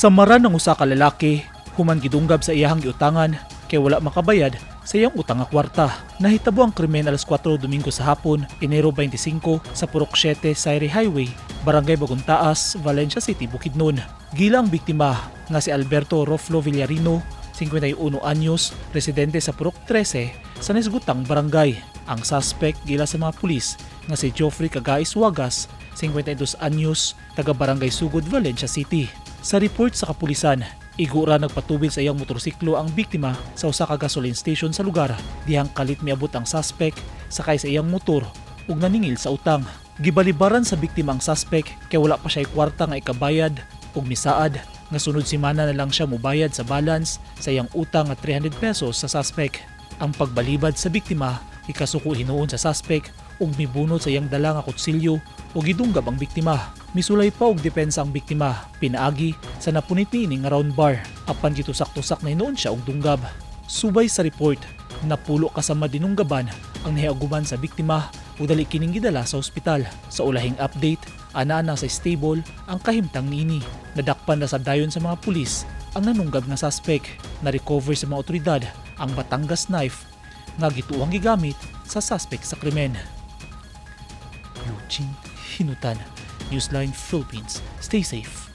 Samaran ng usa ka lalaki, human gidunggab sa iyang giutangan kay wala makabayad sa iyang utang nga kuwarta. Nahitabo ang krimen alas 4 Domingo sa hapon, Enero 25 sa Purok 7 Sayre Highway, Barangay Baguntaas, Valencia City, Bukidnon. Gila ang biktima nga si Alberto Roflo Villarino, 51 anyos, residente sa Purok 13 sa Gutang Barangay. Ang suspek gila sa mga pulis nga si Geoffrey Cagais Wagas, 52 anyos, taga Barangay Sugod, Valencia City. Sa report sa kapulisan, igura nagpatubil sa iyang motorsiklo ang biktima sa usa ka gasoline station sa lugar. Dihang kalit miabot ang suspek sakay sa iyang motor ug naningil sa utang. Gibalibaran sa biktima ang suspek kay wala pa siya kwarta nga ikabayad ug misaad nga sunod semana na lang siya mobayad sa balance sa iyang utang nga 300 pesos sa suspek. Ang pagbalibad sa biktima ikasuko hinuon sa suspek ug mibunot sa iyang dala nga kutsilyo ug gidunggab ang biktima. Misulay pa og depensa ang biktima, pinaagi sa napunit niining nga round bar apan gitusak-tusak na hinuon siya og dunggab. Subay sa report, Napulo kasama dinunggaban ang nahiaguman sa biktima ug dali kining gidala sa ospital. Sa ulahing update, ana sa stable ang kahimtang niini. Nadakpan na sa dayon sa mga pulis ang nanunggab nga suspek. Na-recover sa mga otoridad ang Batangas knife nga gituang gigamit sa suspek sa krimen. Eugene Hinutan, Newsline Philippines. Stay safe.